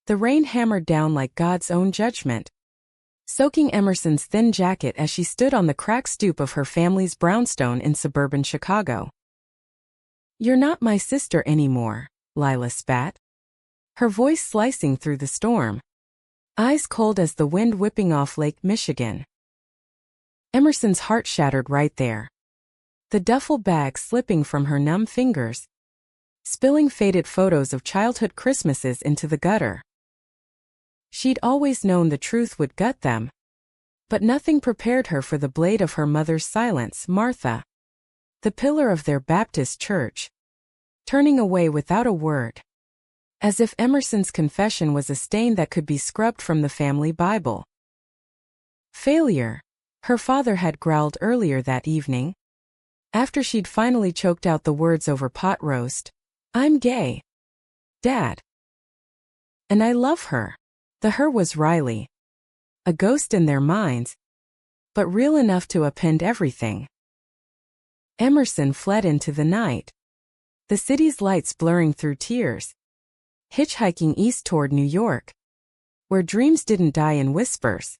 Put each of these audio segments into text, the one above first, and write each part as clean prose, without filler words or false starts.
The rain hammered down like God's own judgment, soaking Emerson's thin jacket as she stood on the cracked stoop of her family's brownstone in suburban Chicago. "You're not my sister anymore," Lila spat, her voice slicing through the storm, eyes cold as the wind whipping off Lake Michigan. Emerson's heart shattered right there, the duffel bag slipping from her numb fingers, spilling faded photos of childhood Christmases into the gutter. She'd always known the truth would gut them, but nothing prepared her for the blade of her mother's silence. Martha, the pillar of their Baptist church, turning away without a word, as if Emerson's confession was a stain that could be scrubbed from the family Bible. Failure, her father had growled earlier that evening, after she'd finally choked out the words over pot roast. "I'm gay, Dad. And I love her." The her was Riley, a ghost in their minds, but real enough to upend everything. Emerson fled into the night, the city's lights blurring through tears, hitchhiking east toward New York, where dreams didn't die in whispers.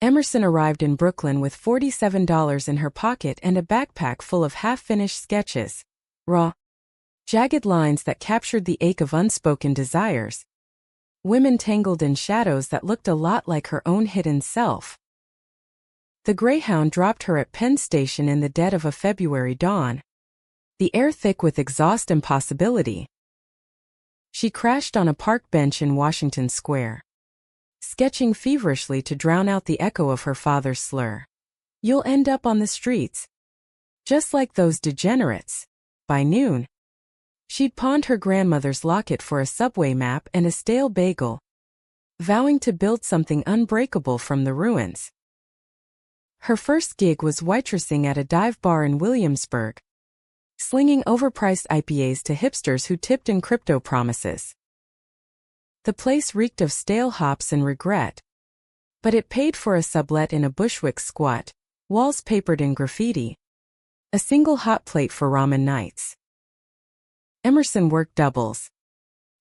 Emerson arrived in Brooklyn with $47 in her pocket and a backpack full of half-finished sketches, raw, jagged lines that captured the ache of unspoken desires, women tangled in shadows that looked a lot like her own hidden self. The Greyhound dropped her at Penn Station in the dead of a February dawn, the air thick with exhaust and possibility. She crashed on a park bench in Washington Square, sketching feverishly to drown out the echo of her father's slur. "You'll end up on the streets, just like those degenerates." By noon, she'd pawned her grandmother's locket for a subway map and a stale bagel, vowing to build something unbreakable from the ruins. Her first gig was waitressing at a dive bar in Williamsburg, slinging overpriced IPAs to hipsters who tipped in crypto promises. The place reeked of stale hops and regret, but it paid for a sublet in a Bushwick squat, walls papered in graffiti, a single hot plate for ramen nights. Emerson worked doubles,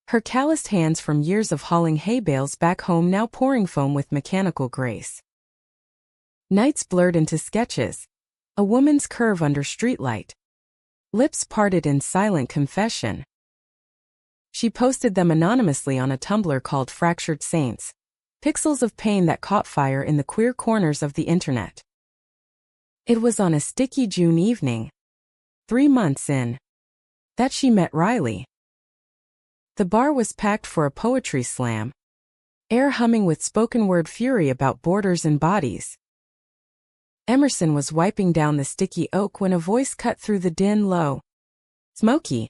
her calloused hands from years of hauling hay bales back home now pouring foam with mechanical grace. Nights blurred into sketches, a woman's curve under streetlight, lips parted in silent confession. She posted them anonymously on a Tumblr called Fractured Saints, pixels of pain that caught fire in the queer corners of the internet. It was on a sticky June evening, 3 months in, that she met Riley. The bar was packed for a poetry slam, air humming with spoken-word fury about borders and bodies. Emerson was wiping down the sticky oak when a voice cut through the din low, smoky,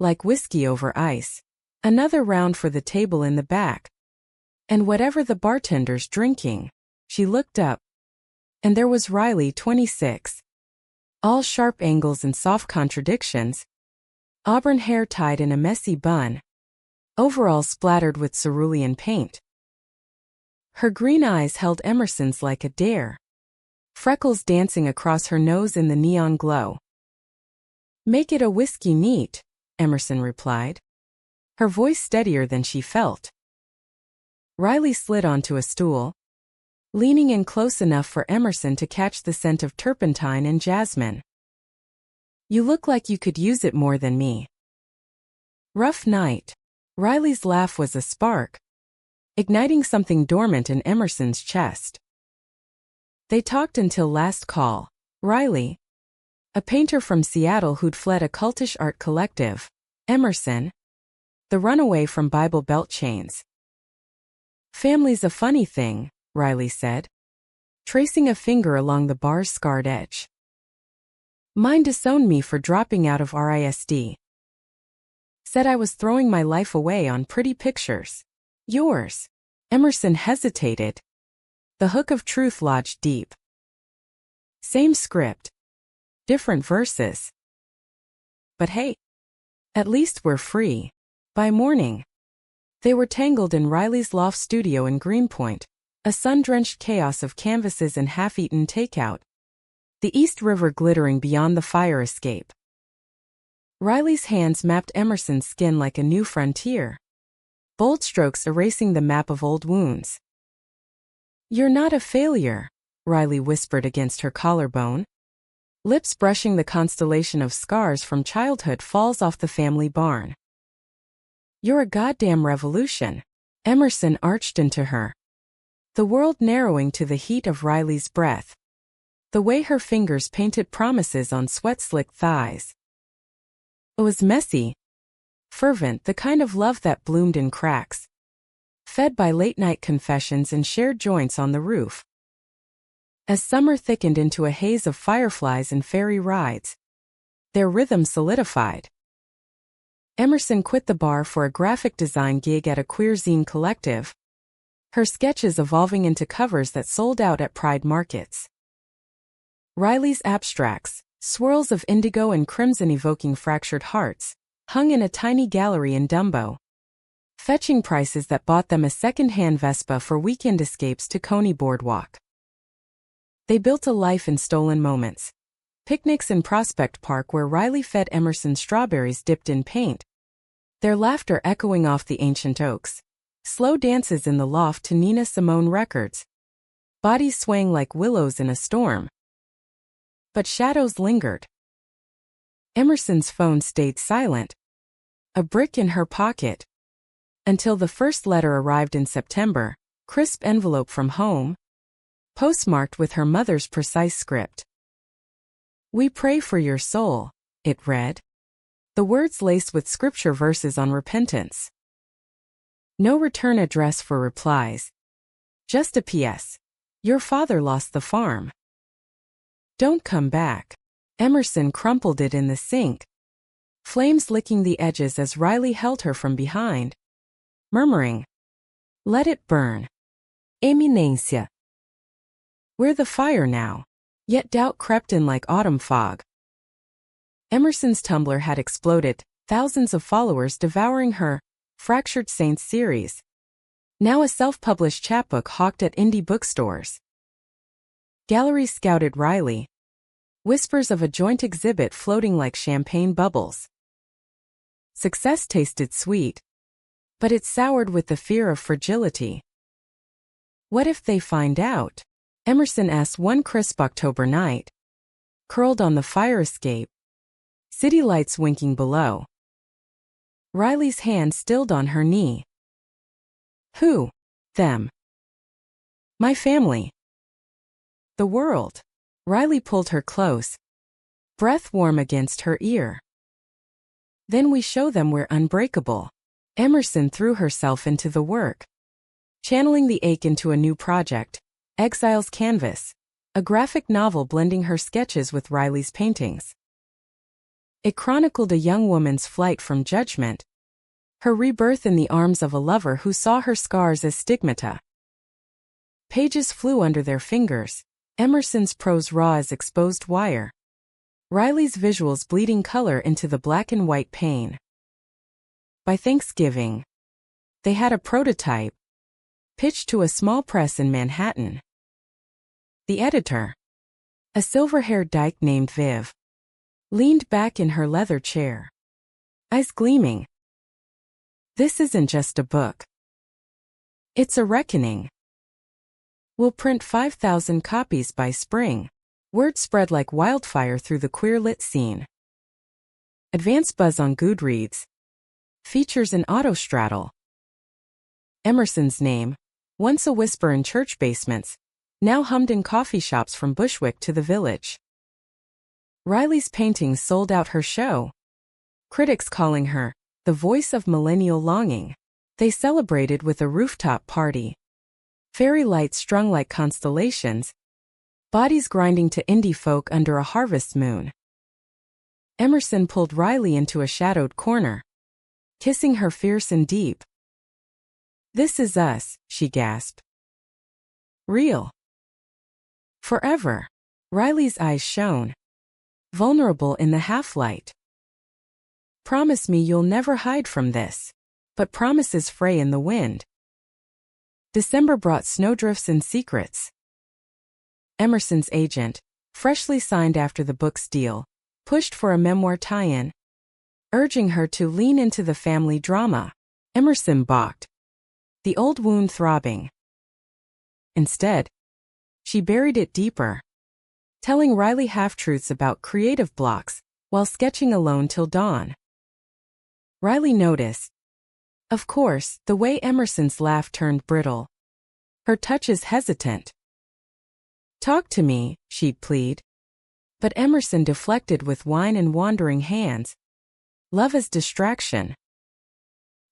like whiskey over ice. "Another round for the table in the back. And whatever the bartender's drinking." She looked up, and there was Riley, 26, all sharp angles and soft contradictions, auburn hair tied in a messy bun, overalls splattered with cerulean paint. Her green eyes held Emerson's like a dare, freckles dancing across her nose in the neon glow. "Make it a whiskey neat," Emerson replied, her voice steadier than she felt. Riley slid onto a stool, leaning in close enough for Emerson to catch the scent of turpentine and jasmine. "You look like you could use it more than me." Rough night. Riley's laugh was a spark, igniting something dormant in Emerson's chest. They talked until last call. Riley, a painter from Seattle who'd fled a cultish art collective. Emerson, the runaway from Bible Belt chains. "Family's a funny thing," Riley said, tracing a finger along the bar's scarred edge. "Mine disowned me for dropping out of RISD. Said I was throwing my life away on pretty pictures. Yours?" Emerson hesitated, the hook of truth lodged deep. Same script, different verses. But hey, at least we're free. By morning, they were tangled in Riley's loft studio in Greenpoint, a sun-drenched chaos of canvases and half-eaten takeout, the East River glittering beyond the fire escape. Riley's hands mapped Emerson's skin like a new frontier. bold strokes erasing the map of old wounds. "You're not a failure," Riley whispered against her collarbone. Lips brushing the constellation of scars from childhood falls off the family barn. "You're a goddamn revolution." Emerson arched into her, the world narrowing to the heat of Riley's breath, the way her fingers painted promises on sweat-slicked thighs. It was messy, fervent, the kind of love that bloomed in cracks, fed by late-night confessions and shared joints on the roof. As summer thickened into a haze of fireflies and fairy rides, their rhythm solidified. Emerson quit the bar for a graphic design gig at a queer zine collective, her sketches evolving into covers that sold out at Pride markets. Riley's abstracts, swirls of indigo and crimson evoking fractured hearts, hung in a tiny gallery in Dumbo, fetching prices that bought them a second-hand Vespa for weekend escapes to Coney Boardwalk. They built a life in stolen moments. Picnics in Prospect Park where Riley fed Emerson strawberries dipped in paint, their laughter echoing off the ancient oaks. Slow dances in the loft to Nina Simone records, bodies swaying like willows in a storm. But shadows lingered. Emerson's phone stayed silent, a brick in her pocket, until the first letter arrived in September, crisp envelope from home, postmarked with her mother's precise script. "We pray for your soul," it read, the words laced with scripture verses on repentance. No return address for replies. Just a P.S. "Your father lost the farm. Don't come back." Emerson crumpled it in the sink, flames licking the edges as Riley held her from behind, murmuring, "Let it burn. Eminência." "We're the fire now." Yet doubt crept in like autumn fog. Emerson's Tumblr had exploded, thousands of followers devouring her Fractured Saints series, now a self-published chapbook hawked at indie bookstores. Galleries scouted Riley, whispers of a joint exhibit floating like champagne bubbles. Success tasted sweet, but it soured with the fear of fragility. What if they find out? Emerson asked one crisp October night, curled on the fire escape, city lights winking below. Riley's hand stilled on her knee. "Who? Them?" "My family. The world." Riley pulled her close, breath warm against her ear. "Then we show them we're unbreakable." Emerson threw herself into the work, channeling the ache into a new project, Exile's Canvas, a graphic novel blending her sketches with Riley's paintings. It chronicled a young woman's flight from judgment, her rebirth in the arms of a lover who saw her scars as stigmata. Pages flew under their fingers, Emerson's prose raw as exposed wire, Riley's visuals bleeding color into the black and white pane. By Thanksgiving, they had a prototype, pitched to a small press in Manhattan. The editor, a silver-haired dyke named Viv, leaned back in her leather chair, eyes gleaming. "This isn't just a book. It's a reckoning. We'll print 5,000 copies by spring." Word spread like wildfire through the queer-lit scene. Advance buzz on Goodreads. Features in Autostraddle. Emerson's name, once a whisper in church basements, now hummed in coffee shops from Bushwick to the Village. Riley's paintings sold out her show, critics calling her the voice of millennial longing. They celebrated with a rooftop party. Fairy lights strung like constellations, bodies grinding to indie folk under a harvest moon. Emerson pulled Riley into a shadowed corner, kissing her fierce and deep. "This is us," she gasped. "Real. Forever." Riley's eyes shone, vulnerable in the half-light. "Promise me you'll never hide from this." But promises fray in the wind. December brought snowdrifts and secrets. Emerson's agent, freshly signed after the book's deal, pushed for a memoir tie-in, urging her to lean into the family drama. Emerson balked, the old wound throbbing. Instead, she buried it deeper, telling Riley half-truths about creative blocks while sketching alone till dawn. Riley noticed, of course, the way Emerson's laugh turned brittle. Her touches hesitant. Talk to me, she'd plead. But Emerson deflected with wine and wandering hands. Love as distraction.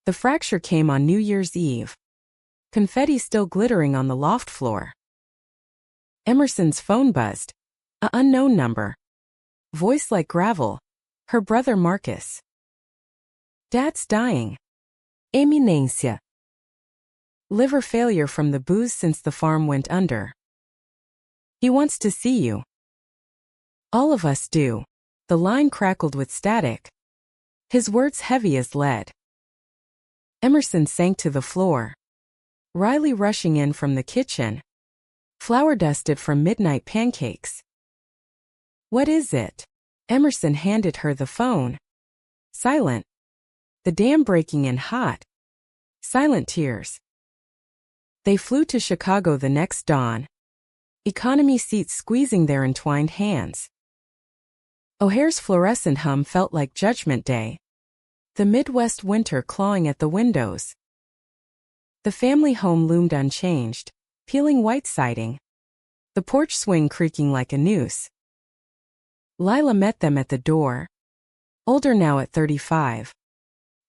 The fracture came on New Year's Eve. Confetti still glittering on the loft floor. Emerson's phone buzzed. An unknown number. Voice like gravel. Her brother Marcus. Dad's dying. Eminência. Liver failure from the booze since the farm went under. He wants to see you. All of us do. The line crackled with static. His words heavy as lead. Emerson sank to the floor. Riley rushing in from the kitchen. Flour dusted from midnight pancakes. What is it? Emerson handed her the phone. Silent. The dam breaking in hot. Silent tears. They flew to Chicago the next dawn. Economy seats squeezing their entwined hands. O'Hare's fluorescent hum felt like Judgment Day. The Midwest winter clawing at the windows. The family home loomed unchanged, peeling white siding. The porch swing creaking like a noose. Lila met them at the door. Older now at 35.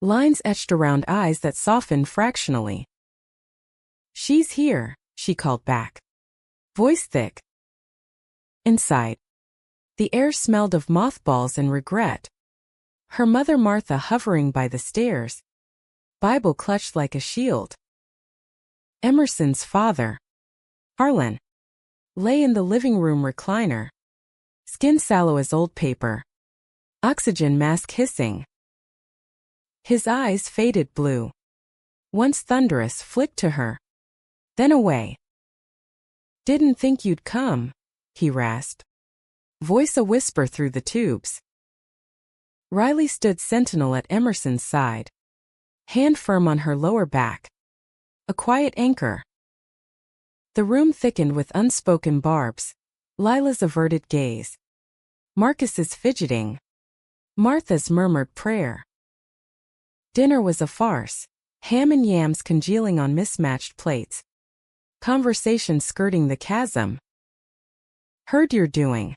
Lines etched around eyes that softened fractionally. She's here, she called back. Voice thick. Inside. The air smelled of mothballs and regret. Her mother Martha hovering by the stairs. Bible clutched like a shield. Emerson's father, Harlan, lay in the living room recliner. Skin sallow as old paper. Oxygen mask hissing. His eyes faded blue. Once thunderous flicked to her. Then away. Didn't think you'd come, he rasped. Voice a whisper through the tubes. Riley stood sentinel at Emerson's side. Hand firm on her lower back. A quiet anchor. The room thickened with unspoken barbs. Lila's averted gaze. Marcus's fidgeting. Martha's murmured prayer. Dinner was a farce. Ham and yams congealing on mismatched plates. Conversation skirting the chasm. Heard you're doing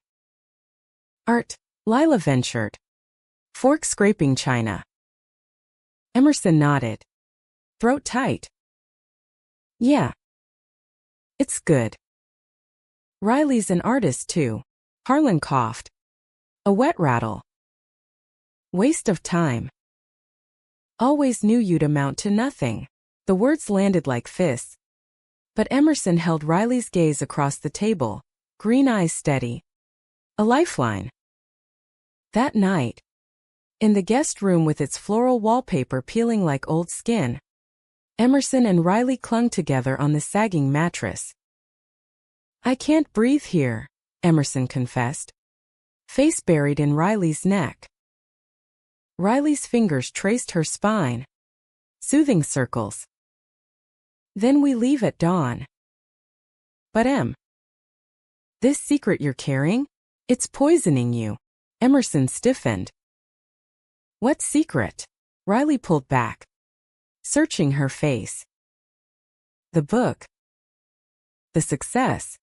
art, Lila ventured. Fork scraping china. Emerson nodded. Throat tight. Yeah. It's good. Riley's an artist too. Harlan coughed. A wet rattle. Waste of time. Always knew you'd amount to nothing. The words landed like fists. But Emerson held Riley's gaze across the table, green eyes steady. A lifeline. That night, in the guest room with its floral wallpaper peeling like old skin, Emerson and Riley clung together on the sagging mattress. I can't breathe here, Emerson confessed. Face buried in Riley's neck. Riley's fingers traced her spine. Soothing circles. Then we leave at dawn. But this secret you're carrying? It's poisoning you. Emerson stiffened. What secret? Riley pulled back, searching her face. The book. The success.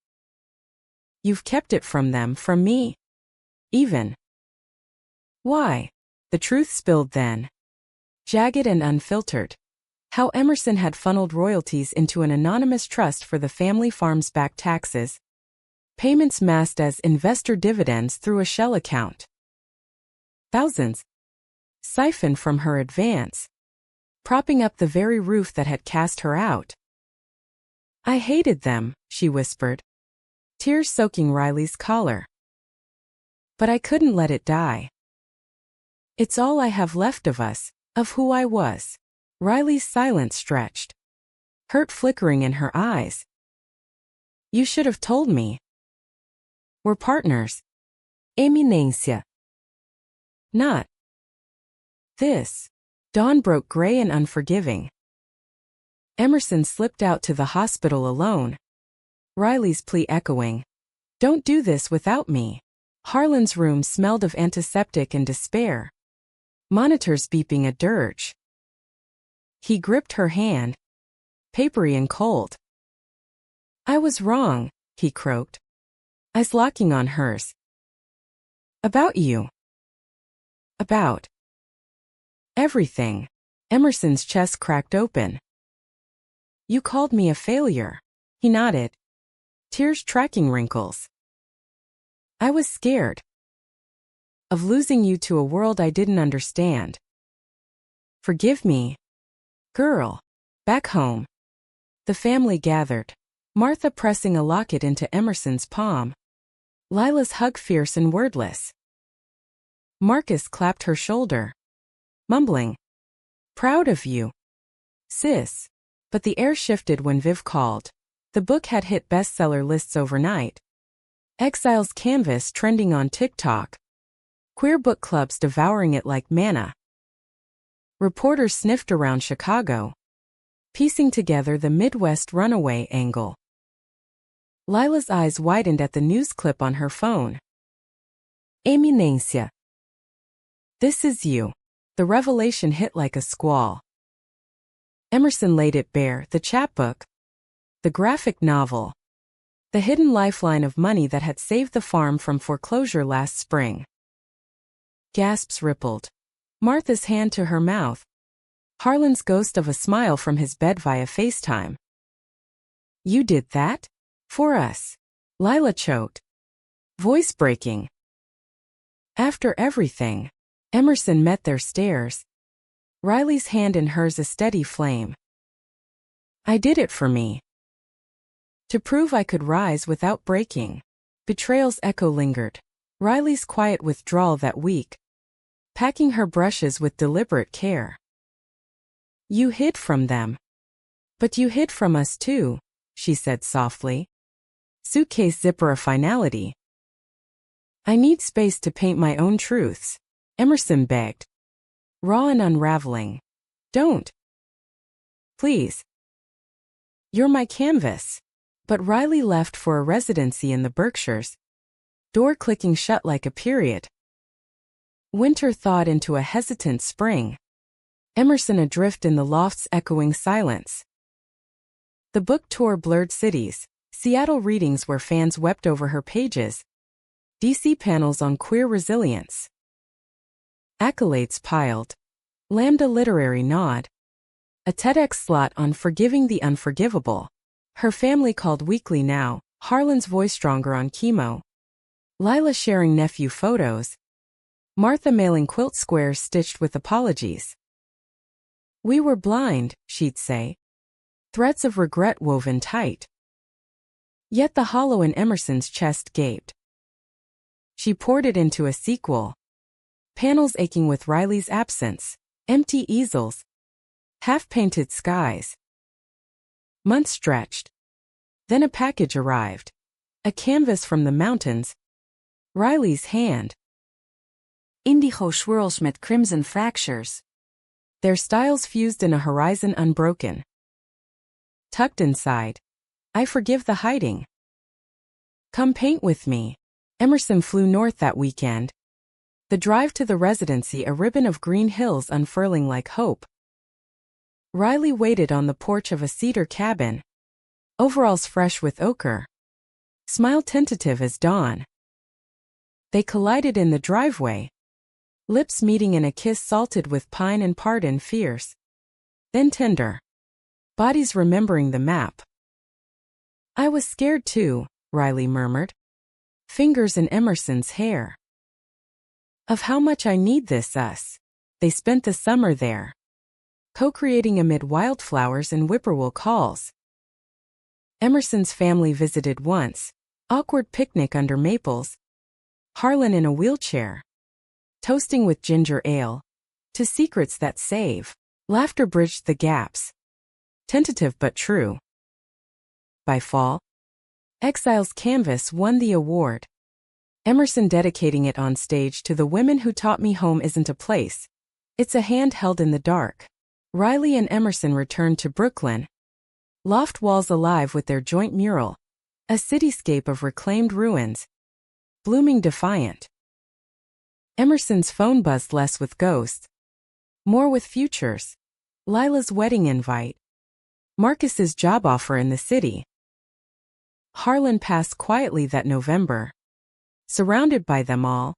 You've kept it from them, from me. Even. Why? The truth spilled then. Jagged and unfiltered. How Emerson had funneled royalties into an anonymous trust for the family farm's back taxes. Payments masked as investor dividends through a shell account. Thousands. Siphoned from her advance. Propping up the very roof that had cast her out. I hated them, she whispered. Tears soaking Riley's collar. But I couldn't let it die. It's all I have left of us, of who I was. Riley's silence stretched. Hurt flickering in her eyes. You should have told me. We're partners. Eminência. Not this. Dawn broke gray and unforgiving. Emerson slipped out to the hospital alone. Riley's plea echoing. Don't do this without me. Harlan's room smelled of antiseptic and despair. Monitors beeping a dirge. He gripped her hand, papery and cold. I was wrong, he croaked, eyes locking on hers. About you. About everything. Emerson's chest cracked open. You called me a failure. He nodded, tears tracking wrinkles. I was scared of losing you to a world I didn't understand. Forgive me, girl. Back home, the family gathered, Martha pressing a locket into Emerson's palm. Lila's hug fierce and wordless. Marcus clapped her shoulder, mumbling, proud of you, sis. But the air shifted when Viv called. The book had hit bestseller lists overnight. Exile's canvas trending on TikTok. Queer book clubs devouring it like manna. Reporters sniffed around Chicago, piecing together the Midwest runaway angle. Lila's eyes widened at the news clip on her phone. Eminencia. This is you. The revelation hit like a squall. Emerson laid it bare, the chapbook, the graphic novel, the hidden lifeline of money that had saved the farm from foreclosure last spring. Gasps rippled. Martha's hand to her mouth. Harlan's ghost of a smile from his bed via FaceTime. You did that? For us. Lila choked, voice breaking. After everything, Emerson met their stares. Riley's hand in hers a steady flame. I did it for me. To prove I could rise without breaking. Betrayal's echo lingered. Riley's quiet withdrawal that week. Packing her brushes with deliberate care. You hid from them. But you hid from us too, she said softly. Suitcase zipper a finality. I need space to paint my own truths, Emerson begged. Raw and unraveling. Don't. Please. You're my canvas. But Riley left for a residency in the Berkshires. Door clicking shut like a period. Winter thawed into a hesitant spring. Emerson adrift in the loft's echoing silence. The book tour blurred cities. Seattle readings where fans wept over her pages. DC panels on queer resilience. Accolades piled. Lambda literary nod. A TEDx slot on forgiving the unforgivable. Her family called weekly now, Harlan's voice stronger on chemo. Lila sharing nephew photos. Martha mailing quilt squares stitched with apologies. We were blind, she'd say. Threads of regret woven tight. Yet the hollow in Emerson's chest gaped. She poured it into a sequel. Panels aching with Riley's absence. Empty easels. Half-painted skies. Months stretched. Then a package arrived. A canvas from the mountains. Riley's hand. Indigo swirls met crimson fractures. Their styles fused in a horizon unbroken. Tucked inside. I forgive the hiding. Come paint with me. Emerson flew north that weekend. The drive to the residency a ribbon of green hills unfurling like hope. Riley waited on the porch of a cedar cabin. Overalls fresh with ochre. Smile tentative as dawn. They collided in the driveway. Lips meeting in a kiss salted with pine and pardon fierce. Then tender. Bodies remembering the map. I was scared too, Riley murmured. Fingers in Emerson's hair. Of how much I need this us. They spent the summer there. Co-creating amid wildflowers and whippoorwill calls. Emerson's family visited once. Awkward picnic under maples. Harlan in a wheelchair. Toasting with ginger ale. To secrets that save. Laughter bridged the gaps. Tentative but true. By fall, Exile's canvas won the award. Emerson dedicating it on stage to the women who taught me home isn't a place. It's a hand held in the dark. Riley and Emerson returned to Brooklyn. Loft walls alive with their joint mural. A cityscape of reclaimed ruins. Blooming defiant. Emerson's phone buzzed less with ghosts, more with futures. Lila's wedding invite. Marcus's job offer in the city. Harlan passed quietly that November. Surrounded by them all.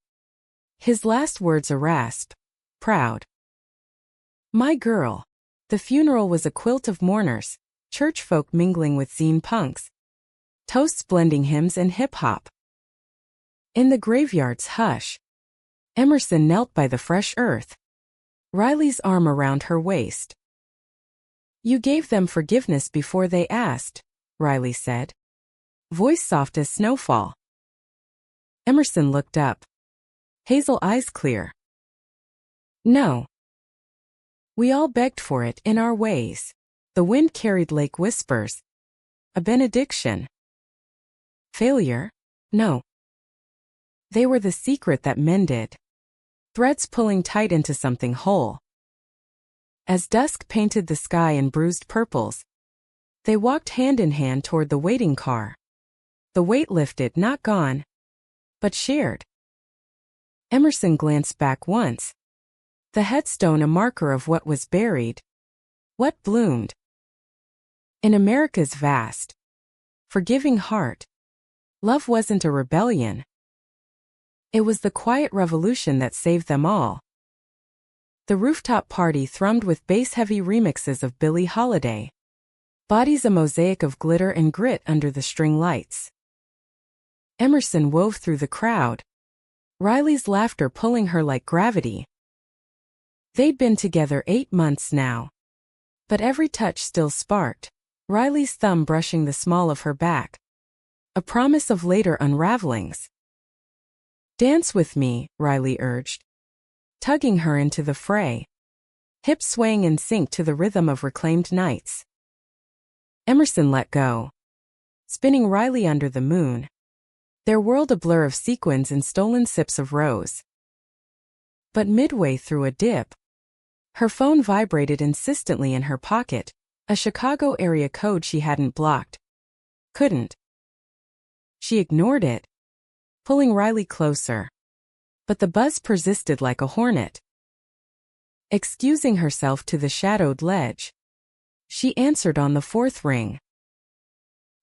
His last words a rasp. Proud. My girl. The funeral was a quilt of mourners, church folk mingling with zine punks. Toasts blending hymns and hip-hop. In the graveyard's hush. Emerson knelt by the fresh earth. Riley's arm around her waist. You gave them forgiveness before they asked, Riley said. Voice soft as snowfall. Emerson looked up. Hazel eyes clear. No. We all begged for it in our ways. The wind carried lake whispers. A benediction. Failure? No. They were the secret that mended. Threads pulling tight into something whole. As dusk painted the sky in bruised purples, they walked hand in hand toward the waiting car. The weight lifted, not gone, but shared. Emerson glanced back once. The headstone a marker of what was buried. What bloomed. In America's vast, forgiving heart, love wasn't a rebellion. It was the quiet revolution that saved them all. The rooftop party thrummed with bass-heavy remixes of Billie Holiday. Bodies a mosaic of glitter and grit under the string lights. Emerson wove through the crowd. Riley's laughter pulling her like gravity. They'd been together 8 months now. But every touch still sparked. Riley's thumb brushing the small of her back. A promise of later unravelings. Dance with me, Riley urged, tugging her into the fray. Hips swaying in sync to the rhythm of reclaimed nights. Emerson let go, spinning Riley under the moon. Their world a blur of sequins and stolen sips of rose. But midway through a dip, her phone vibrated insistently in her pocket, a Chicago area code she hadn't blocked. Couldn't. She ignored it, pulling Riley closer. But the buzz persisted like a hornet. Excusing herself to the shadowed ledge, she answered on the 4th ring.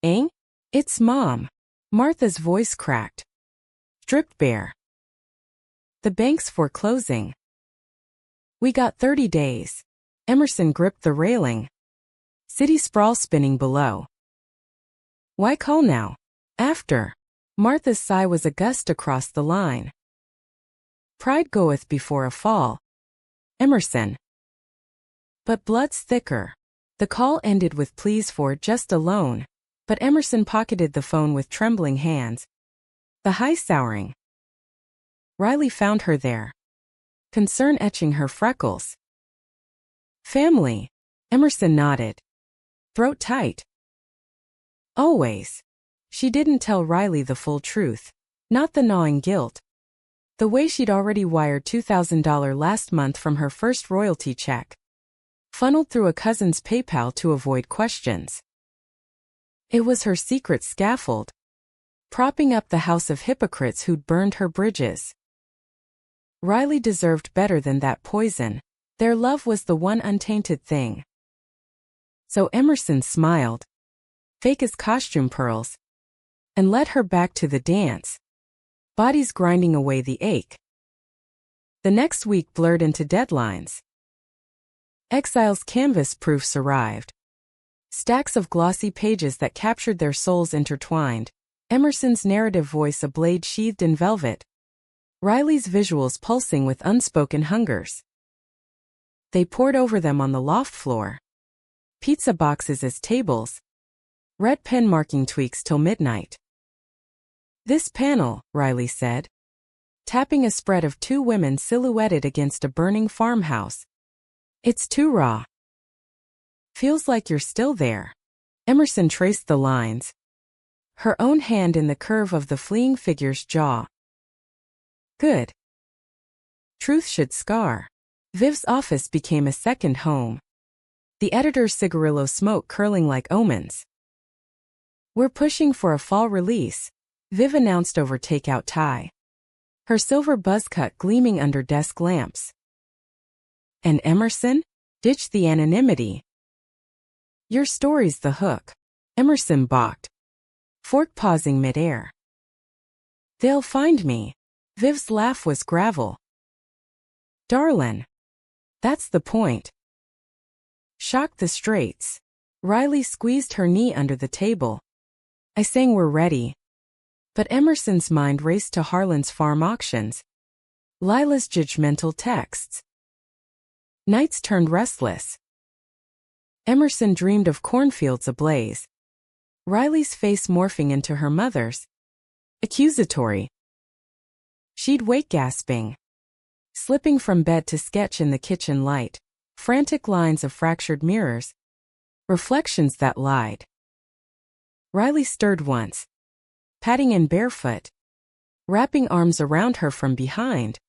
Eh? It's Mom. Martha's voice cracked. Stripped bare. The bank's foreclosing. We got 30 days. Emerson gripped the railing. City sprawl spinning below. Why call now? After. Martha's sigh was a gust across the line. Pride goeth before a fall. Emerson. But blood's thicker. The call ended with pleas for just a loan, but Emerson pocketed the phone with trembling hands. The high souring. Riley found her there. Concern etching her freckles. Family. Emerson nodded. Throat tight. Always. She didn't tell Riley the full truth. Not the gnawing guilt. The way she'd already wired $2,000 last month from her first royalty check. Funneled through a cousin's PayPal to avoid questions. It was her secret scaffold. Propping up the house of hypocrites who'd burned her bridges. Riley deserved better than that poison. Their love was the one untainted thing. So Emerson smiled. Fake as costume pearls. And led her back to the dance. Bodies grinding away the ache. The next week blurred into deadlines. Exile's canvas proofs arrived. Stacks of glossy pages that captured their souls intertwined. Emerson's narrative voice a blade sheathed in velvet. Riley's visuals pulsing with unspoken hungers. They poured over them on the loft floor. Pizza boxes as tables. Red pen marking tweaks till midnight. This panel, Riley said. Tapping a spread of 2 women silhouetted against a burning farmhouse. It's too raw. Feels like you're still there. Emerson traced the lines. Her own hand in the curve of the fleeing figure's jaw. Good. Truth should scar. Viv's office became a second home. The editor's cigarillo smoke curling like omens. We're pushing for a fall release, Viv announced over takeout tie. Her silver buzz cut gleaming under desk lamps. And Emerson? Ditch the anonymity. Your story's the hook. Emerson balked, fork pausing midair. They'll find me. Viv's laugh was gravel. Darlin'. That's the point. Shocked the Straits. Riley squeezed her knee under the table. I sang we're ready. But Emerson's mind raced to Harlan's farm auctions. Lila's judgmental texts. Nights turned restless. Emerson dreamed of cornfields ablaze. Riley's face morphing into her mother's. Accusatory. She'd wake gasping. Slipping from bed to sketch in the kitchen light. Frantic lines of fractured mirrors. Reflections that lied. Riley stirred once. Patting in barefoot. Wrapping arms around her from behind.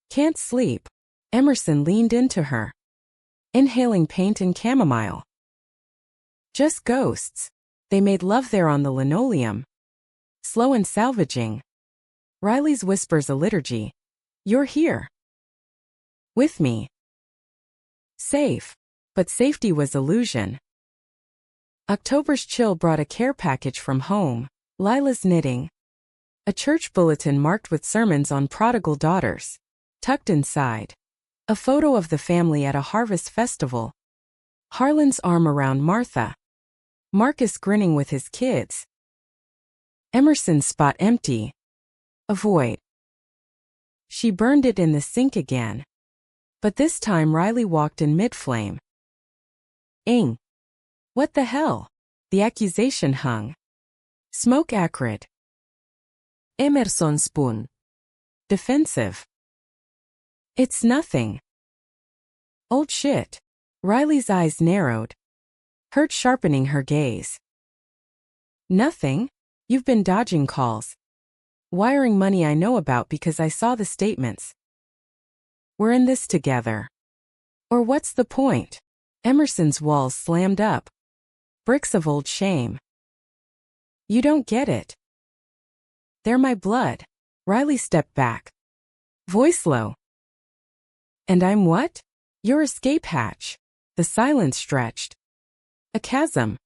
Can't sleep. Emerson leaned into her. Inhaling paint and chamomile. Just ghosts. They made love there on the linoleum. Slow and salvaging. Riley's whispers a liturgy. You're here. With me. Safe. But safety was illusion. October's chill brought a care package from home. Lila's knitting. A church bulletin marked with sermons on prodigal daughters. Tucked inside. A photo of the family at a harvest festival. Harlan's arm around Martha. Marcus grinning with his kids. Emerson's spot empty. A void. She burned it in the sink again. But this time Riley walked in mid-flame. Ing. What the hell? The accusation hung. Smoke acrid. Emerson spoon. Defensive. It's nothing. Old shit. Riley's eyes narrowed. Hurt sharpening her gaze. Nothing? You've been dodging calls. Wiring money I know about because I saw the statements. We're in this together. Or what's the point? Emerson's walls slammed up. Bricks of old shame. You don't get it. They're my blood. Riley stepped back. Voice low. And I'm what? Your escape hatch. The silence stretched. A chasm.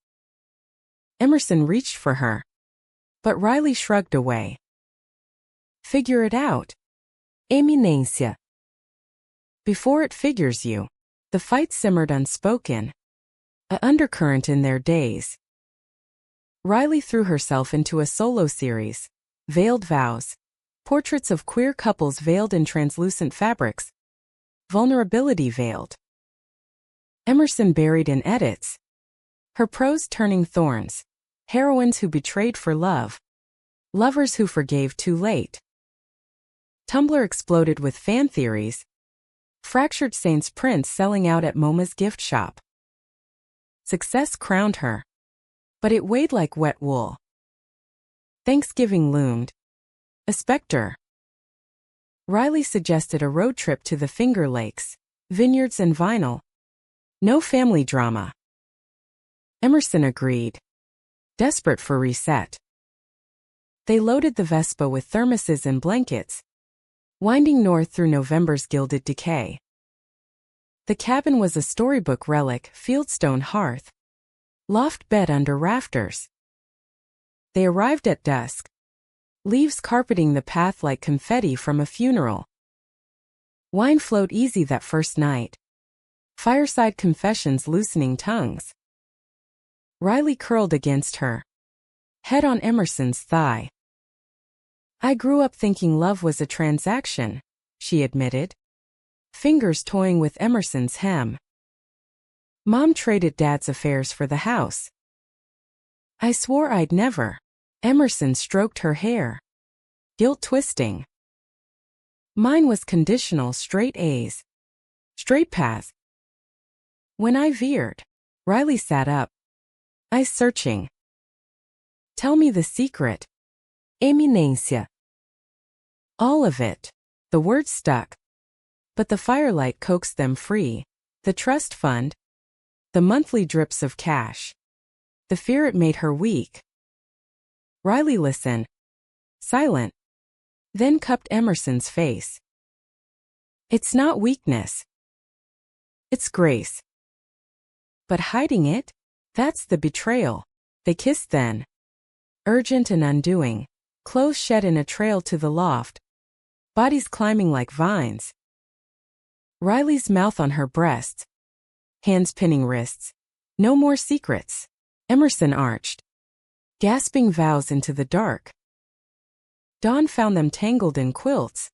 Emerson reached for her. But Riley shrugged away. Figure it out. Eminencia. Before it figures you. The fight simmered unspoken. A undercurrent in their days. Riley threw herself into a solo series. Veiled vows. Portraits of queer couples veiled in translucent fabrics. Vulnerability veiled. Emerson buried in edits. Her prose turning thorns. Heroines who betrayed for love. Lovers who forgave too late. Tumblr exploded with fan theories. Fractured Saints prints selling out at MoMA's gift shop. Success crowned her. But it weighed like wet wool. Thanksgiving loomed. A specter. Riley suggested a road trip to the Finger Lakes, vineyards and vinyl. No family drama. Emerson agreed. Desperate for reset. They loaded the Vespa with thermoses and blankets, winding north through November's gilded decay. The cabin was a storybook relic, fieldstone hearth. Loft bed under rafters. They arrived at dusk. Leaves carpeting the path like confetti from a funeral. Wine flowed easy that first night. Fireside confessions loosening tongues. Riley curled against her. Head on Emerson's thigh. I grew up thinking love was a transaction, she admitted. Fingers toying with Emerson's hem. Mom traded Dad's affairs for the house. I swore I'd never. Emerson stroked her hair. Guilt twisting. Mine was conditional straight A's. Straight paths. When I veered, Riley sat up. Eyes searching. Tell me the secret. Eminencia. All of it. The word stuck. But the firelight coaxed them free. The trust fund. The monthly drips of cash. The fear it made her weak. Riley listened. Silent. Then cupped Emerson's face. It's not weakness. It's grace. But hiding it? That's the betrayal. They kissed then. Urgent and undoing. Clothes shed in a trail to the loft. Bodies climbing like vines. Riley's mouth on her breast. Hands pinning wrists. No more secrets. Emerson arched. Gasping vows into the dark. Dawn found them tangled in quilts.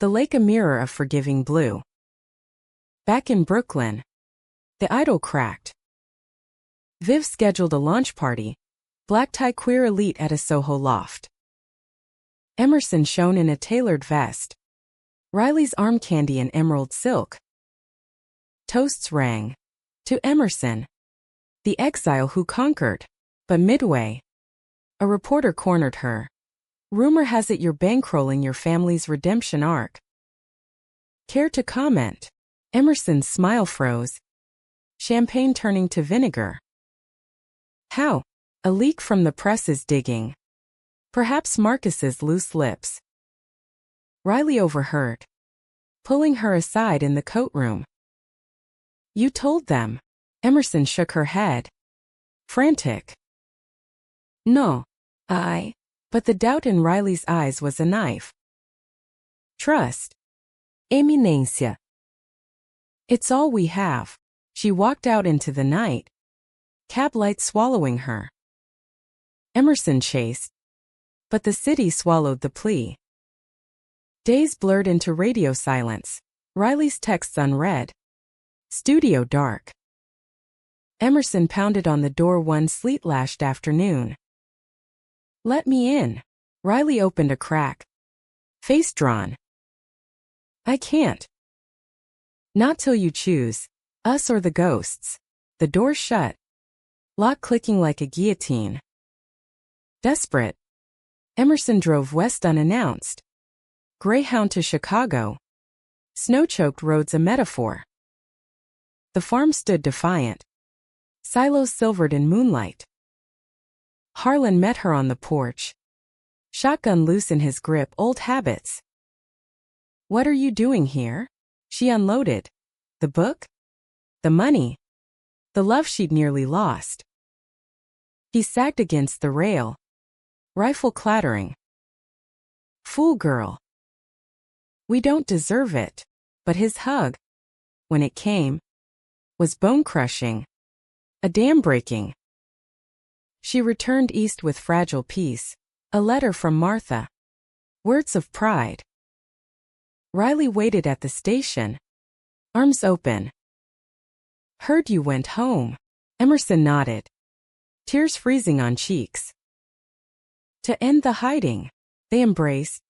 The lake a mirror of forgiving blue. Back in Brooklyn. The idol cracked. Viv scheduled a launch party. Black tie queer elite at a Soho loft. Emerson shone in a tailored vest. Riley's arm candy in emerald silk. Toasts rang. To Emerson. The exile who conquered. But midway. A reporter cornered her. Rumor has it you're bankrolling your family's redemption arc. Care to comment? Emerson's smile froze. Champagne turning to vinegar. How? A leak from the press is digging. Perhaps Marcus's loose lips. Riley overheard. Pulling her aside in the coat room. You told them. Emerson shook her head. Frantic. No. But the doubt in Riley's eyes was a knife. Trust. Eminência. It's all we have. She walked out into the night. Cab lights swallowing her. Emerson chased. But the city swallowed the plea. Days blurred into radio silence. Riley's texts unread. Studio dark. Emerson pounded on the door one sleet-lashed afternoon. Let me in. Riley opened a crack. Face drawn. I can't. Not till you choose. Us or the ghosts. The door shut. Lock clicking like a guillotine. Desperate. Emerson drove west unannounced. Greyhound to Chicago. Snow-choked roads a metaphor. The farm stood defiant. Silos silvered in moonlight. Harlan met her on the porch. Shotgun loose in his grip, old habits. What are you doing here? She unloaded. The book? The money? The love she'd nearly lost. He sagged against the rail. Rifle clattering. Fool girl. We don't deserve it. But his hug, when it came, was bone-crushing. A dam breaking. She returned east with fragile peace. A letter from Martha. Words of pride. Riley waited at the station. Arms open. Heard you went home. Emerson nodded. Tears freezing on cheeks. To end the hiding. They embraced.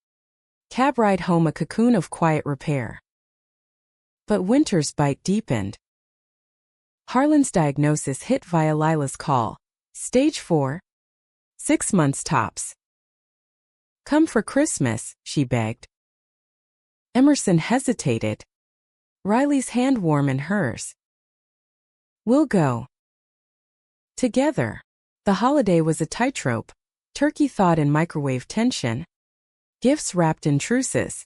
Cab ride home a cocoon of quiet repair. But winter's bite deepened. Harlan's diagnosis hit via Lila's call. Stage 4. 6 months tops. Come for Christmas, she begged. Emerson hesitated. Riley's hand warm in hers. We'll go. Together. The holiday was a tightrope. Turkey thawed in microwave tension. Gifts wrapped in truces.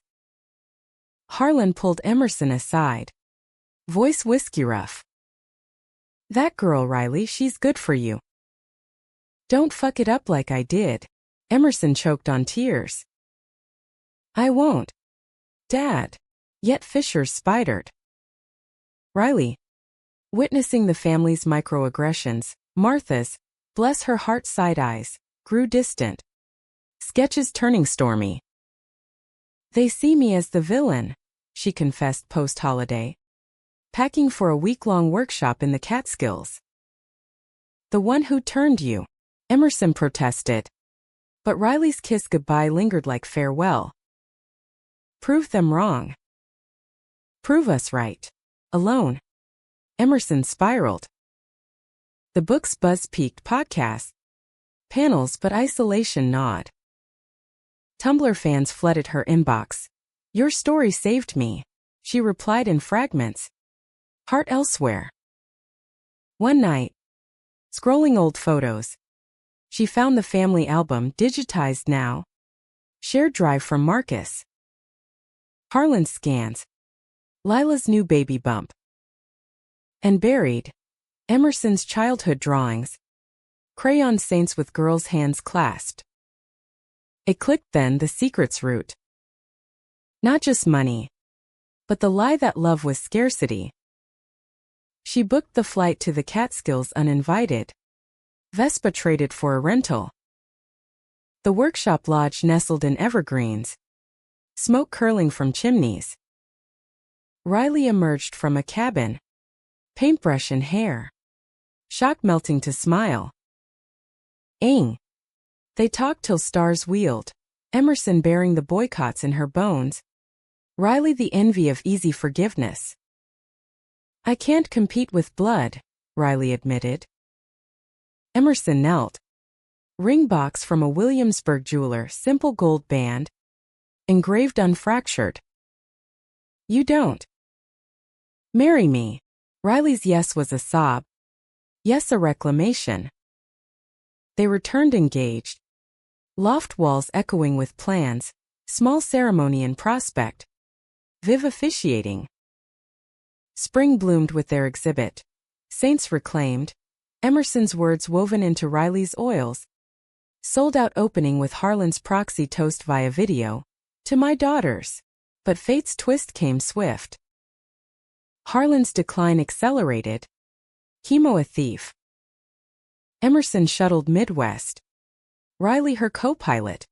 Harlan pulled Emerson aside. Voice whiskey rough. That girl, Riley, she's good for you. Don't fuck it up like I did. Emerson choked on tears. I won't. Dad. Yet Fisher spidered. Riley. Witnessing the family's microaggressions, Martha's, bless her heart side eyes, grew distant. Sketches turning stormy. They see me as the villain, she confessed post-holiday. Packing for a week-long workshop in the Catskills. The one who turned you, Emerson protested. But Riley's kiss goodbye lingered like farewell. Prove them wrong. Prove us right. Alone. Emerson spiraled. The book's buzz peaked podcast. Panels but isolation gnawed. Tumblr fans flooded her inbox. Your story saved me. She replied in fragments. Heart elsewhere. One night, scrolling old photos, she found the family album digitized now. Shared drive from Marcus. Harlan scans. Lila's new baby bump. And buried. Emerson's childhood drawings. Crayon saints with girls' hands clasped. It clicked then, the secret's root. Not just money, but the lie that love was scarcity. She booked the flight to the Catskills uninvited. Vespa traded for a rental. The workshop lodge nestled in evergreens. Smoke curling from chimneys. Riley emerged from a cabin. Paintbrush in hair. Shock melting to smile. Aing. They talked till stars wheeled. Emerson bearing the boycotts in her bones. Riley the envy of easy forgiveness. I can't compete with blood, Riley admitted. Emerson knelt. Ring box from a Williamsburg jeweler, simple gold band. Engraved unfractured. You don't. Marry me. Riley's yes was a sob. Yes, a reclamation. They returned engaged. Loft walls echoing with plans, small ceremony in prospect. Viv officiating. Spring bloomed with their exhibit. Saints reclaimed. Emerson's words woven into Riley's oils. Sold out opening with Harlan's proxy toast via video. To my daughters. But fate's twist came swift. Harlan's decline accelerated. Chemo a thief. Emerson shuttled Midwest. Riley her co-pilot.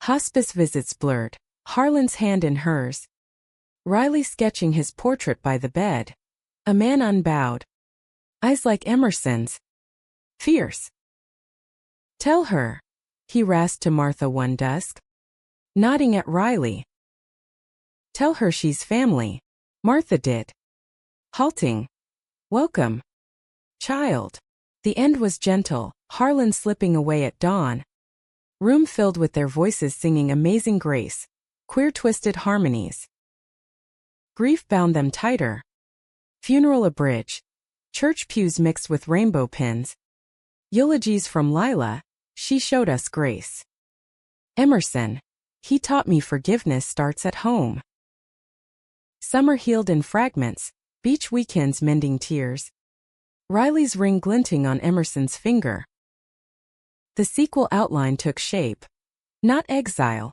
Hospice visits blurred. Harlan's hand in hers. Riley sketching his portrait by the bed. A man unbowed. Eyes like Emerson's. Fierce. Tell her. He rasped to Martha one dusk. Nodding at Riley. Tell her she's family. Martha did. Halting. Welcome. Child. The end was gentle, Harlan slipping away at dawn. Room filled with their voices singing Amazing Grace. Queer twisted harmonies. Grief bound them tighter. Funeral a bridge. Church pews mixed with rainbow pins. Eulogies from Lila. She showed us grace. Emerson. He taught me forgiveness starts at home. Summer healed in fragments. Beach weekends mending tears. Riley's ring glinting on Emerson's finger. The sequel outline took shape. Not exile.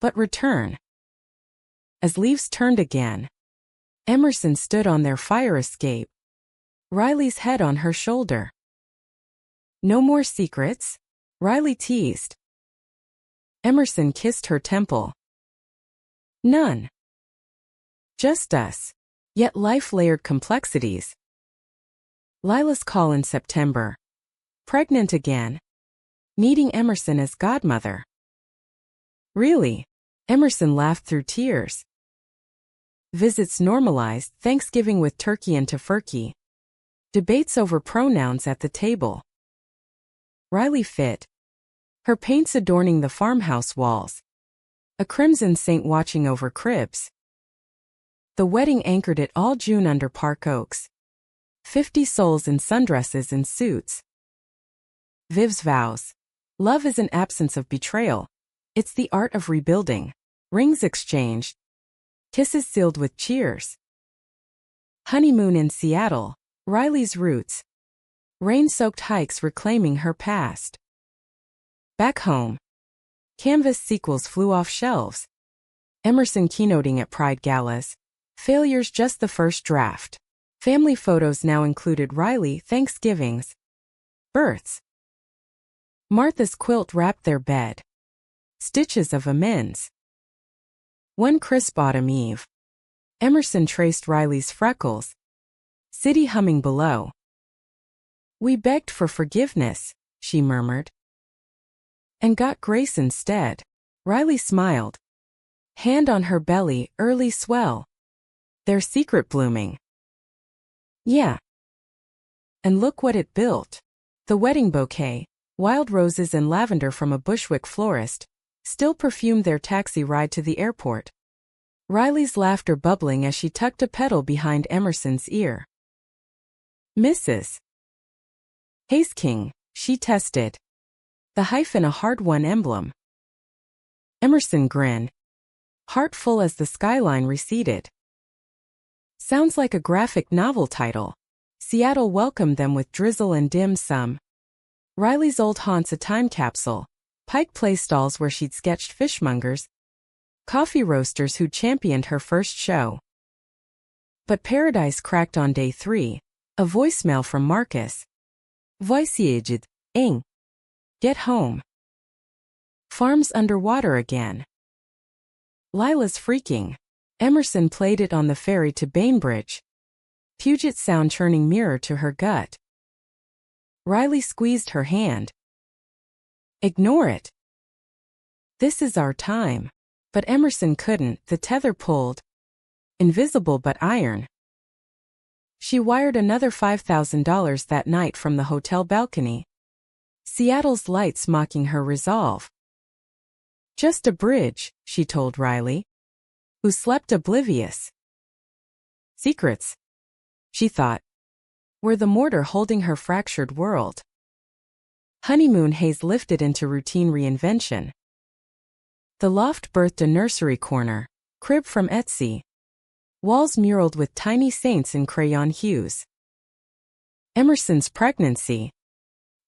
But return. As leaves turned again. Emerson stood on their fire escape. Riley's head on her shoulder. No more secrets? Riley teased. Emerson kissed her temple. None. Just us. Yet life layered complexities. Lila's call in September. Pregnant again. Needing Emerson as godmother. Really? Emerson laughed through tears. Visits normalized, Thanksgiving with turkey and tofurkey. Debates over pronouns at the table. Riley fit. Her paints adorning the farmhouse walls. A crimson saint watching over cribs. The wedding anchored it all June under park oaks. 50 souls in sundresses and suits. Viv's vows. Love is an absence of betrayal. It's the art of rebuilding. Rings exchanged. Kisses sealed with cheers. Honeymoon in Seattle. Riley's roots. Rain-soaked hikes reclaiming her past. Back home. Canvas sequels flew off shelves. Emerson keynoting at Pride galas. Failures just the first draft. Family photos now included Riley Thanksgivings. Births. Martha's quilt wrapped their bed. Stitches of amends. One crisp autumn eve. Emerson traced Riley's freckles. City humming below. We begged for forgiveness, she murmured. And got grace instead. Riley smiled. Hand on her belly, early swell. Their secret blooming. Yeah. And look what it built. The wedding bouquet, wild roses and lavender from a Bushwick florist, still perfumed their taxi ride to the airport. Riley's laughter bubbling as she tucked a pedal behind Emerson's ear. Mrs. Hayes King, she tested. The hyphen a hard-won emblem. Emerson grinned, heart full as the skyline receded. Sounds like a graphic novel title. Seattle welcomed them with drizzle and dim sum. Riley's old haunts a time capsule. Pike Place stalls where she'd sketched fishmongers. Coffee roasters who'd championed her first show. But paradise cracked on day 3. A voicemail from Marcus. Voiceyaged, ing. Get home. Farm's underwater again. Lila's freaking. Emerson played it on the ferry to Bainbridge. Puget Sound churning mirror to her gut. Riley squeezed her hand. Ignore it. This is our time. But Emerson couldn't, the tether pulled. Invisible but iron. She wired another $5,000 that night from the hotel balcony. Seattle's lights mocking her resolve. Just a bridge, she told Riley, who slept oblivious. Secrets, she thought, were the mortar holding her fractured world. Honeymoon haze lifted into routine reinvention. The loft birthed a nursery corner, crib from Etsy. Walls muraled with tiny saints in crayon hues. Emerson's pregnancy,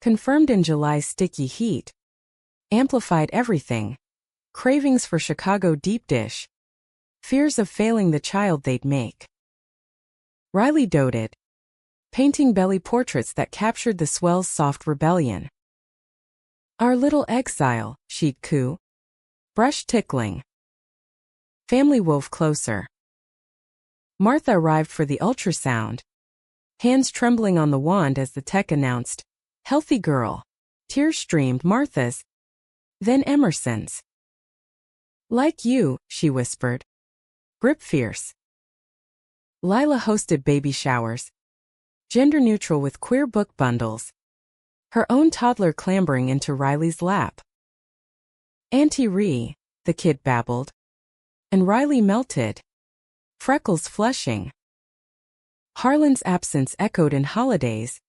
confirmed in July's sticky heat, amplified everything. Cravings for Chicago deep dish. Fears of failing the child they'd make. Riley doted, painting belly portraits that captured the swell's soft rebellion. Our little exile, she'd coo. Brush tickling. Family wove closer. Martha arrived for the ultrasound. Hands trembling on the wand as the tech announced, healthy girl. Tears streamed Martha's. Then Emerson's. Like you, she whispered. Grip fierce. Lila hosted baby showers. Gender neutral with queer book bundles. Her own toddler clambering into Riley's lap. Auntie Ree, the kid babbled. And Riley melted. Freckles flushing. Harlan's absence echoed in holidays.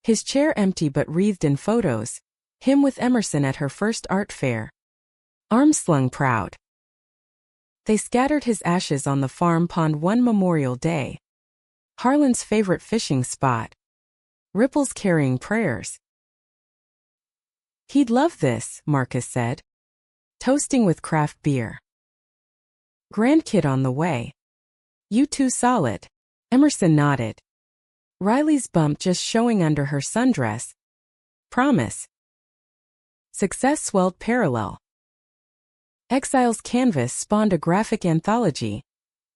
His chair empty but wreathed in photos. Him with Emerson at her first art fair. Arms slung proud. They scattered his ashes on the farm pond one Memorial Day. Harlan's favorite fishing spot. Ripples carrying prayers. He'd love this, Marcus said. Toasting with craft beer. Grandkid on the way. You two solid. Emerson nodded. Riley's bump just showing under her sundress. Promise. Success swelled parallel. Exile's canvas spawned a graphic anthology.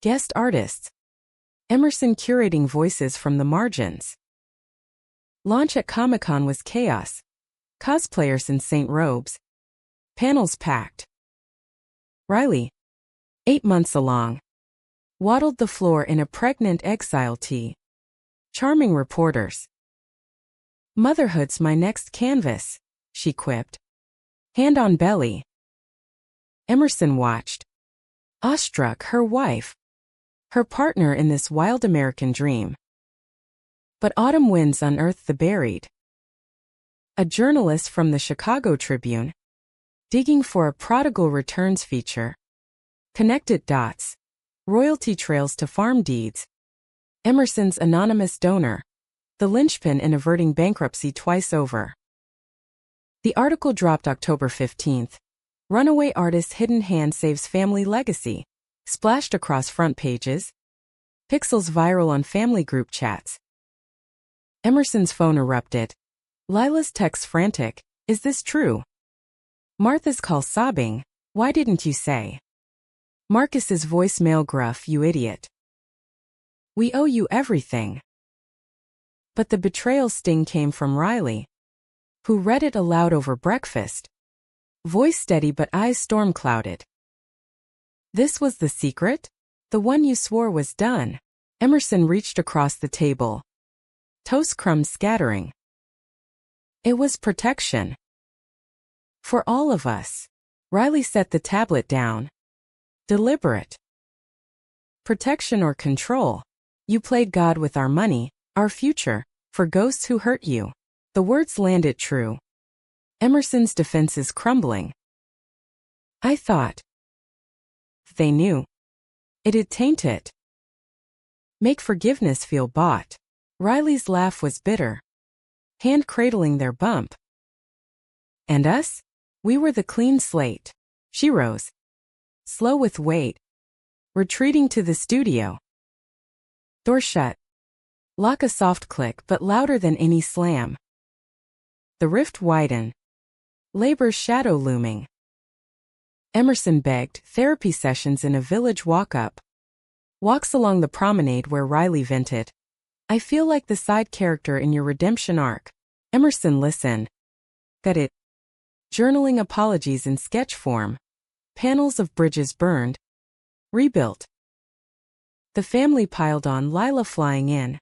Guest artists. Emerson curating voices from the margins. Launch at Comic-Con was chaos. Cosplayers in Saint robes. Panels packed. Riley, 8 months along, waddled the floor in a pregnant exile tee. Charming reporters. Motherhood's my next canvas, she quipped. Hand on belly. Emerson watched. Awestruck, her wife. Her partner in this wild American dream. But autumn winds unearthed the buried. A journalist from the Chicago Tribune, digging for a prodigal returns feature. Connected dots. Royalty trails to farm deeds. Emerson's anonymous donor. The linchpin in averting bankruptcy twice over. The article dropped October 15th. Runaway artist's hidden hand saves family legacy. Splashed across front pages. Pixels viral on family group chats. Emerson's phone erupted. Lila's text frantic. Is this true? Martha's call sobbing. Why didn't you say? Marcus's voicemail gruff. You idiot. We owe you everything. But the betrayal sting came from Riley, who read it aloud over breakfast. Voice steady but eyes storm-clouded. This was the secret? The one you swore was done. Emerson reached across the table. Toast crumbs scattering. It was protection. For all of us. Riley set the tablet down. Deliberate. protection or control. You played God with our money, our future, for ghosts who hurt you. The words landed true. Emerson's defenses crumbling. I thought. They knew. It'd taint it. Make forgiveness feel bought. Riley's laugh was bitter. Hand cradling their bump. And us? We were the clean slate. She rose. Slow with weight. Retreating to the studio. Door shut. Lock a soft click but louder than any slam. The rift widened. Labor's shadow looming. Emerson begged, therapy sessions in a village walk-up. Walks along the promenade where Riley vented. I feel like the side character in your redemption arc. Emerson listened. Got it. Journaling apologies in sketch form. Panels of bridges burned. Rebuilt. The family piled on, Lila flying in.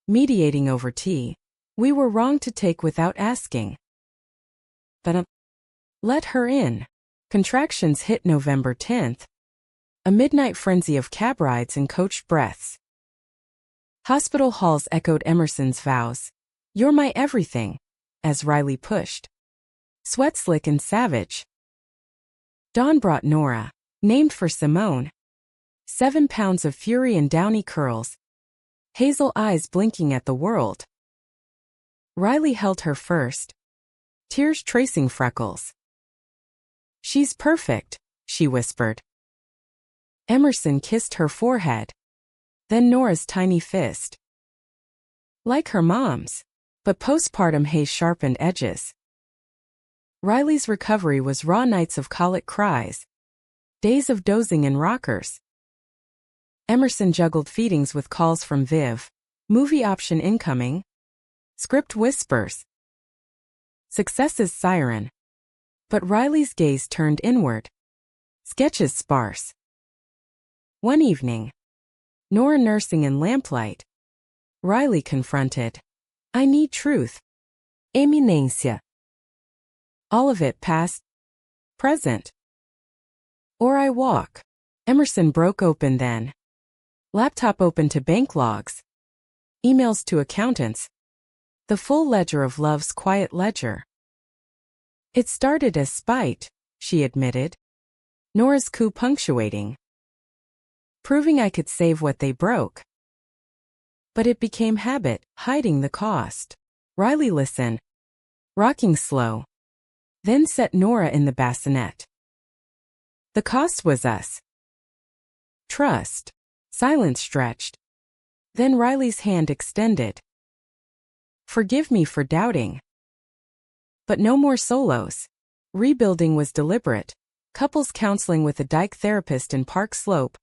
Mediating over tea. We were wrong to take without asking. But let her in. Contractions hit November 10th. A midnight frenzy of cab rides and coached breaths. Hospital halls echoed Emerson's vows. You're my everything. As Riley pushed. Sweat slick and savage. Dawn brought Nora, named for Simone. 7 pounds of fury and downy curls. Hazel eyes blinking at the world. Riley held her first. Tears tracing freckles. She's perfect, she whispered. Emerson kissed her forehead. Then Nora's tiny fist. Like her mom's. But postpartum haze sharpened edges. Riley's recovery was raw nights of colic cries. Days of dozing in rockers. Emerson juggled feedings with calls from Viv. Movie option incoming. Script whispers. Success's siren. But Riley's gaze turned inward. Sketches sparse. One evening. Nora nursing in lamplight. Riley confronted. I need truth. Eminência. All of it past. Present. Or I walk. Emerson broke open then. Laptop open to bank logs. Emails to accountants. The full ledger of love's quiet ledger. It started as spite, she admitted. Nora's coup punctuating. Proving I could save what they broke. But it became habit, hiding the cost. Riley listened. Rocking slow. Then set Nora in the bassinet. The cost was us. Trust. Silence stretched. Then Riley's hand extended. Forgive me for doubting. But no more solos. Rebuilding was deliberate. Couples counseling with a dyke therapist in Park Slope.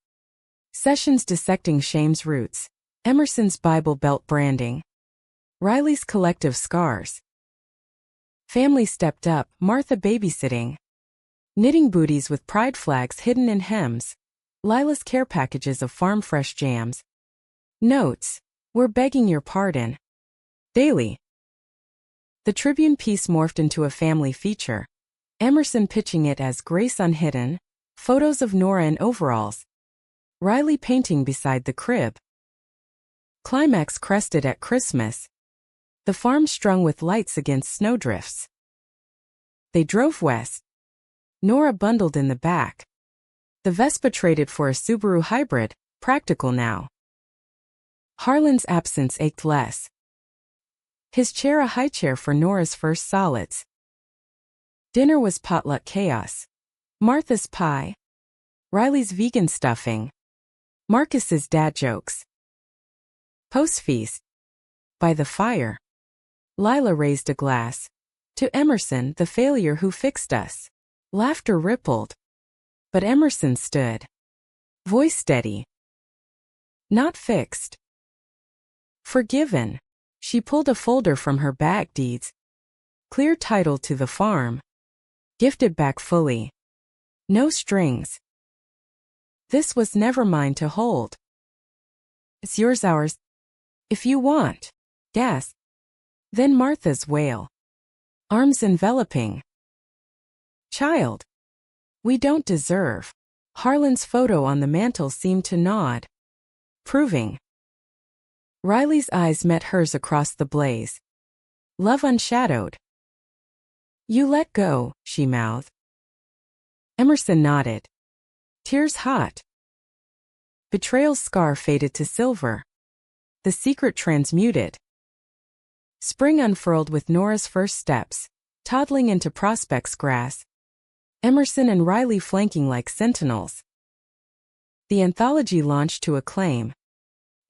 Sessions dissecting shame's roots. Emerson's Bible Belt branding. Riley's collective scars. Family stepped up, Martha babysitting. Knitting booties with pride flags hidden in hems. Lila's care packages of farm fresh jams. Notes. We're begging your pardon. Daily. The Tribune piece morphed into a family feature. Emerson pitching it as Grace Unhidden. Photos of Nora in overalls. Riley painting beside the crib. Climax crested at Christmas. The farm strung with lights against snowdrifts. They drove west. Nora bundled in the back. The Vespa traded for a Subaru hybrid, practical now. Harlan's absence ached less. His chair a high chair for Nora's first solids. Dinner was potluck chaos. Martha's pie. Riley's vegan stuffing. Marcus's dad jokes. Post-feast. By the fire. Lila raised a glass. To Emerson, the failure who fixed us. Laughter rippled. But Emerson stood. Voice steady. Not fixed. Forgiven. She pulled a folder from her bag. Deeds. Clear title to the farm. Gifted back fully. No strings. This was never mine to hold. It's yours, ours. If you want. Gasp. Then Martha's wail. Arms enveloping. Child. We don't deserve. Harlan's photo on the mantel seemed to nod, proving. Riley's eyes met hers across the blaze. Love unshadowed. You let go, she mouthed. Emerson nodded. Tears hot. Betrayal's scar faded to silver. The secret transmuted. Spring unfurled with Nora's first steps, toddling into Prospect's grass. Emerson and Riley flanking like sentinels. The anthology launched to acclaim.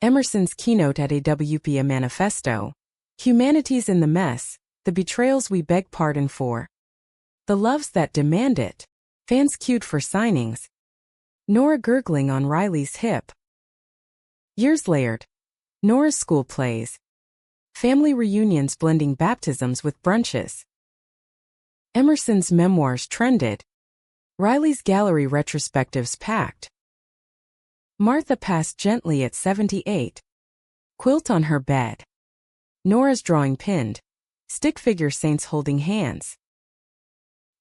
Emerson's keynote at AWP: Manifesto. Humanity's in the mess, the betrayals we beg pardon for. The loves that demand it. Fans queued for signings. Nora gurgling on Riley's hip. Years layered. Nora's school plays. Family reunions blending baptisms with brunches. Emerson's memoirs trended. Riley's gallery retrospectives packed. Martha passed gently at 78. Quilt on her bed. Nora's drawing pinned. Stick figure saints holding hands.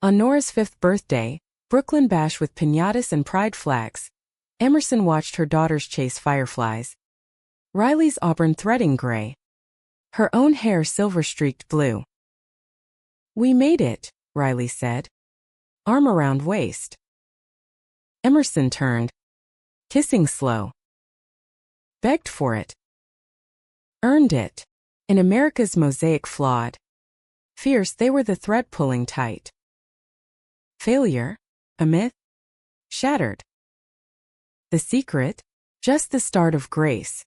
On Nora's 5th birthday, Brooklyn bash with piñatas and pride flags. Emerson watched her daughters chase fireflies. Riley's auburn threading gray. Her own hair silver-streaked blue. We made it, Riley said. Arm around waist. Emerson turned. Kissing slow. Begged for it. Earned it. In America's mosaic flawed. Fierce, they were the thread pulling tight. Failure? A myth? Shattered. The secret? Just the start of grace.